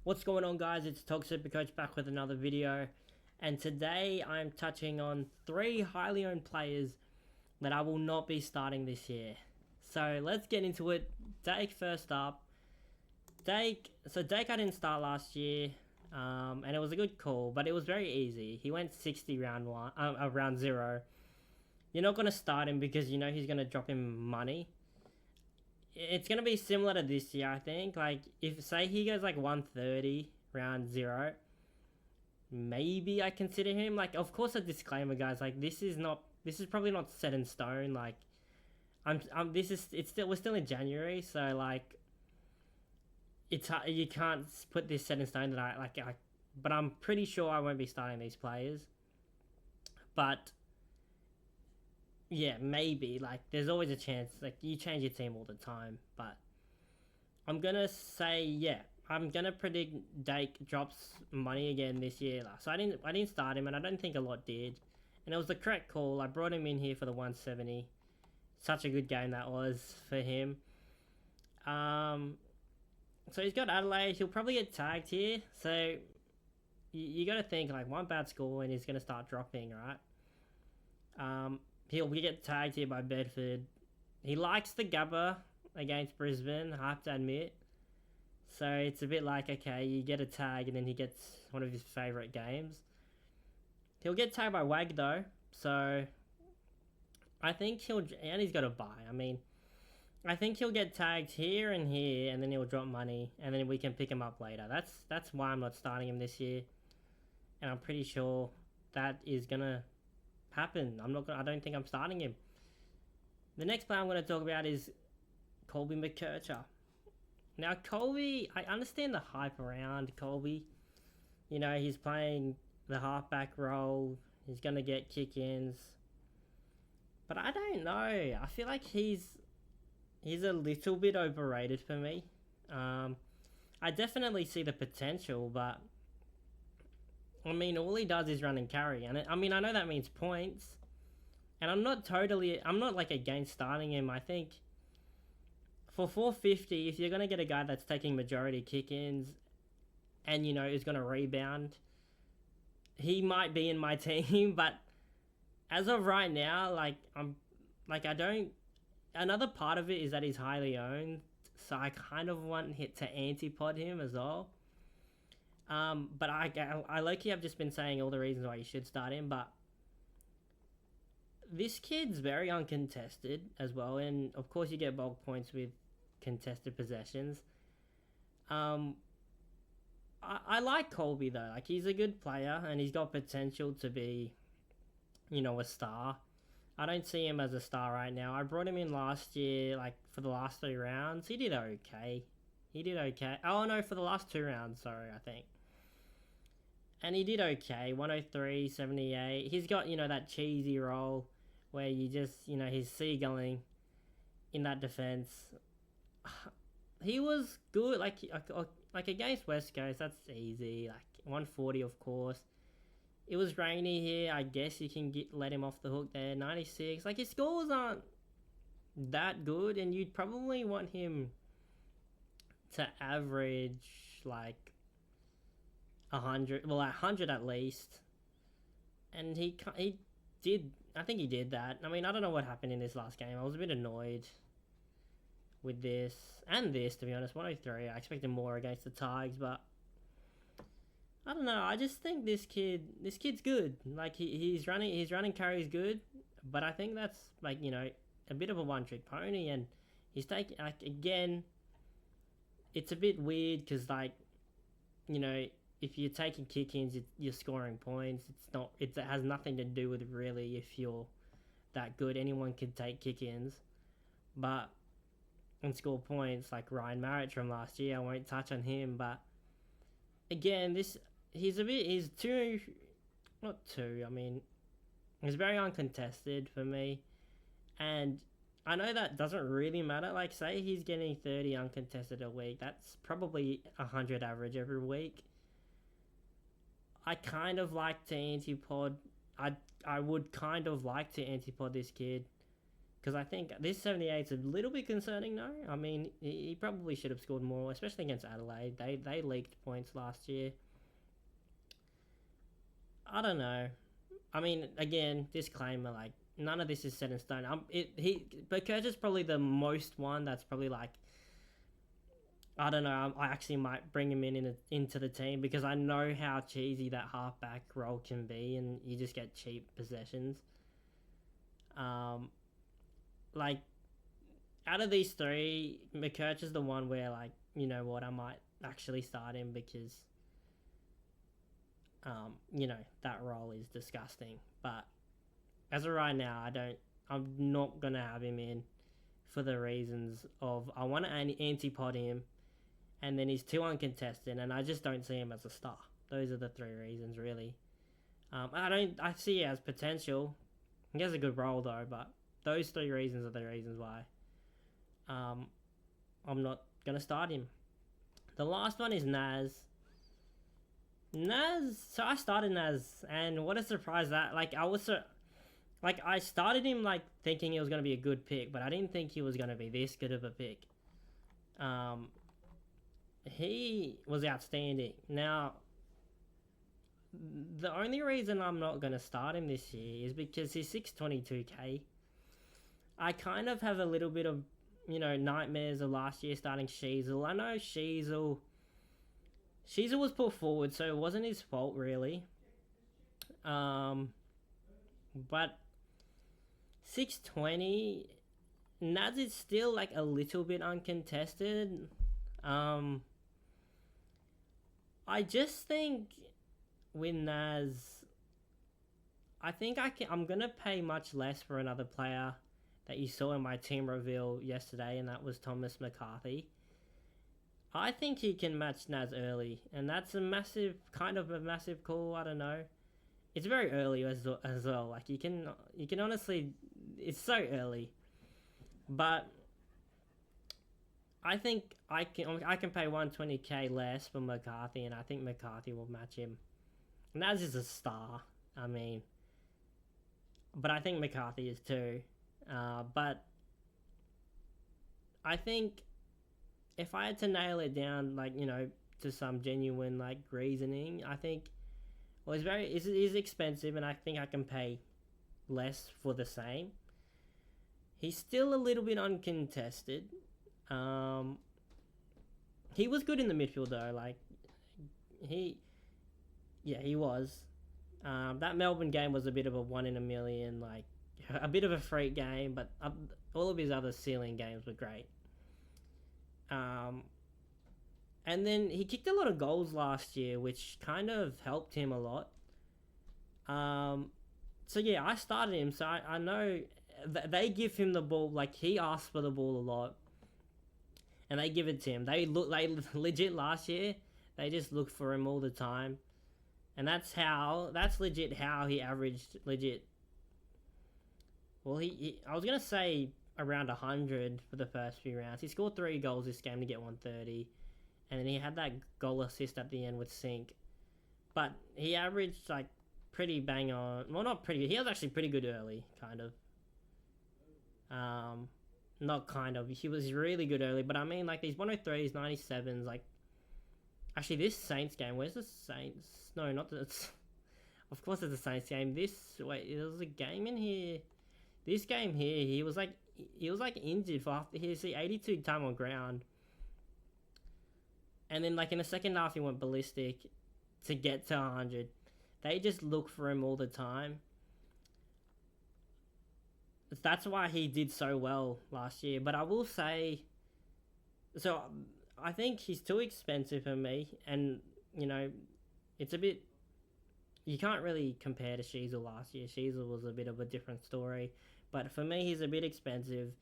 What's going on, guys? It's AFL SuperCoach back with another video, and today I'm touching on 3 highly owned players that I will not be starting this year. So let's get into it. Dake first up. Dake I didn't start last year, and it was a good call, but it was very easy. He went 60 round 0. You're not going to start him because you know he's going to drop him money. It's going to be similar to this year, I think. Like, if, say, he goes, like, 130, round 0, maybe I consider him. Like, of course, a disclaimer, guys. Like, this is probably not set in stone. Like, we're still in January, so, like, you can't put this set in stone that but I'm pretty sure I won't be starting these players. But yeah, maybe. Like, there's always a chance. Like, you change your team all the time. But I'm going to say, yeah, I'm going to predict Dake drops money again this year. So I didn't start him, and I don't think a lot did. And it was the correct call. I brought him in here for the 170. Such a good game that was for him. So he's got Adelaide. He'll probably get tagged here. So you got to think, like, one bad score and he's going to start dropping, right? He'll get tagged here by Bedford. He likes the Gabba against Brisbane, I have to admit. So it's a bit like, okay, you get a tag and then he gets one of his favourite games. He'll get tagged by Wag though. So I think and he's got a bye. I mean, I think he'll get tagged here and then he'll drop money and then we can pick him up later. That's why I'm not starting him this year. And I'm pretty sure that is going to happen. I don't think I'm starting him. The next player I'm going to talk about is Colby McKercher. Now, Colby, I understand the hype around Colby. You know, he's playing the halfback role. He's going to get kick-ins. But I don't know. I feel like he's a little bit overrated for me. I definitely see the potential, but I mean, all he does is run and carry. And I know that means points. And I'm not like against starting him. I think for 450, if you're going to get a guy that's taking majority kick-ins and, you know, is going to rebound, he might be in my team. But as of right now, another part of it is that he's highly owned. So I kind of want to anti-pod him as well. But I low-key have just been saying all the reasons why you should start him, but this kid's very uncontested as well, and of course you get bulk points with contested possessions. I like Colby though. Like, he's a good player and he's got potential to be, you know, a star. I don't see him as a star right now. I brought him in last year, like, for the last 3 rounds. He did okay. Oh no, for the last 2 rounds, sorry, I think. And he did okay, 103, 78. He's got, you know, that cheesy role where you just, you know, he's seagulling in that defense. He was good, like against West Coast, that's easy. Like, 140, of course. It was rainy here. I guess you can let him off the hook there. 96. Like, his scores aren't that good, and you'd probably want him to average, like, 100. Well, 100 at least. And he did. I think he did that. I mean, I don't know what happened in this last game. I was a bit annoyed with this. And this, to be honest. 103. I expected more against the Tigers, but I don't know. I just think this kid's good. Like, he's running carries good, but I think that's, like, you know, a bit of a one-trick pony, and he's taking, like, again, it's a bit weird because, like, you know, if you're taking kick-ins, you're scoring points. It has nothing to do with really if you're that good. Anyone can take kick-ins, but and score points, like Ryan Marriott from last year. I won't touch on him, but again, he's very uncontested for me, and I know that doesn't really matter. Like, say he's getting 30 uncontested a week, that's probably 100 average every week. I kind of like to anti-pod. I would kind of like to anti-pod this kid Because I think this 78 is a little bit concerning, though. I mean, he probably should have scored more, especially against Adelaide. They leaked points last year. I don't know. I mean, again, disclaimer, like, none of this is set in stone. But kerch is probably the most one that's probably like, I don't know. I actually might bring him into the team because I know how cheesy that halfback role can be, and you just get cheap possessions. Like, out of these three, McKerch is the one where, like, you know what, I might actually start him because, that role is disgusting. But as of right now, I'm not going to have him in for the reasons of I want to anti-pod him, and then he's too uncontested, and I just don't see him as a star. Those are the three reasons, really. I see it as potential. He has a good role, though, but those three reasons are the reasons why I'm not going to start him. The last one is Naz. So I started Naz, and what a surprise that, I started him, like, thinking he was going to be a good pick, but I didn't think he was going to be this good of a pick. He was outstanding. Now, the only reason I'm not going to start him this year is because he's 622k. I kind of have a little bit of, nightmares of last year starting Sheasel. I know Sheasel was put forward, so it wasn't his fault, really. But 620, Naz is still, like, a little bit uncontested. I just think with Naz, I think I'm going to pay much less for another player that you saw in my team reveal yesterday, and that was Thomas McCarthy. I think he can match Naz early, and that's a massive call. I don't know. It's very early as well. Like, you can honestly, it's so early, but I think I can pay 120k less for McCarthy, and I think McCarthy will match him. Naz is a star, I mean, but I think McCarthy is too. But I think if I had to nail it down, like, to some genuine, like, reasoning, I think, well, it's expensive, and I think I can pay less for the same. He's still a little bit uncontested. He was good in the midfield, though. Like, he was. That Melbourne game was a bit of a 1 in a million, like, a bit of a freak game, but all of his other ceiling games were great. And then he kicked a lot of goals last year, which kind of helped him a lot. So yeah, I started him, so I know they give him the ball, like, he asks for the ball a lot, and they give it to him. They legit last year, they just looked for him all the time, and that's legit how he averaged legit. Well, I was gonna say around 100 for the first few rounds. He scored 3 goals this game to get 130, and then he had that goal assist at the end with Sink. But he averaged, like, pretty bang on. Well, not pretty. He was actually pretty good early, kind of. Not kind of. He was really good early, but I mean, like, these 103s, 97s, like, actually, this Saints game, where's the Saints? No, not the, of course it's a Saints game. There was a game in here. This game here, he was like injured for after he 82 time on ground. And then, like, in the second half, he went ballistic to get to 100. They just look for him all the time. That's why he did so well last year. But I will say, so I think he's too expensive for me. And, it's a bit, you can't really compare to Sheasel last year. Sheasel was a bit of a different story. But for me, he's a bit expensive,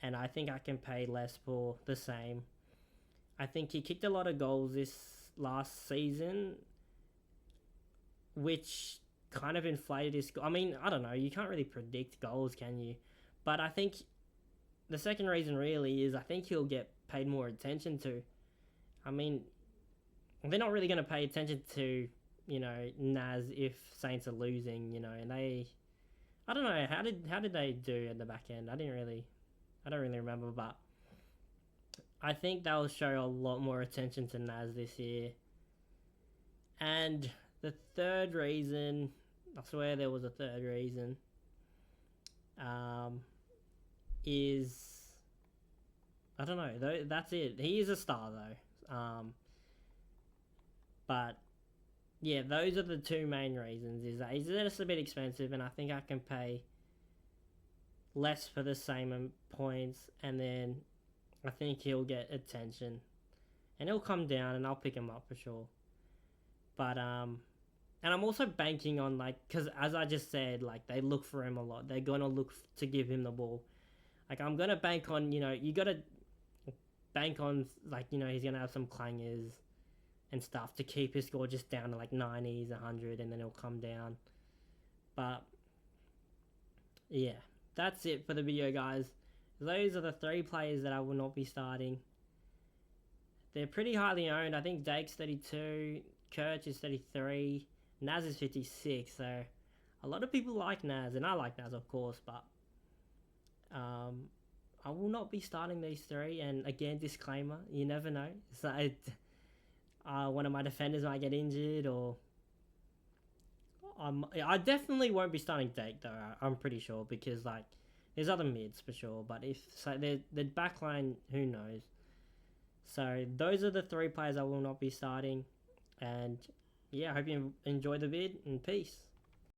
and I think I can pay less for the same. I think he kicked a lot of goals this last season, which kind of inflated his score. I mean, I don't know. You can't really predict goals, can you? But I think the second reason really is I think he'll get paid more attention to. I mean, they're not really going to pay attention to, Naz if Saints are losing, and I don't know how did they do at the back end. I don't really remember, but I think they'll show a lot more attention to Naz this year. And the third reason, I swear there was a third reason, is I don't know. That's it. He is a star though. But yeah, those are the two main reasons. Is that he's just a bit expensive, and I think I can pay less for the same points, and then I think he'll get attention, and he'll come down, and I'll pick him up for sure. But and I'm also banking on, like, because as I just said, like, they look for him a lot. They're gonna look to give him the ball. Like, I'm gonna bank on, you gotta bank on, like, he's gonna have some clangers and stuff to keep his score just down to like 90s, 100, and then he'll come down. But yeah, that's it for the video, guys. Those are the 3 players that I will not be starting. They're pretty highly owned. I think Dake's 32, Kerch is 33, Naz is 56. So a lot of people like Naz, and I like Naz, of course, but I will not be starting these 3. And again, disclaimer, you never know. So one of my defenders might get injured, or I definitely won't be starting Dake though. I'm pretty sure, because like there's other mids for sure, but if so, the backline, who knows. So those are the 3 players I will not be starting, and yeah, I hope you enjoy the vid, and peace.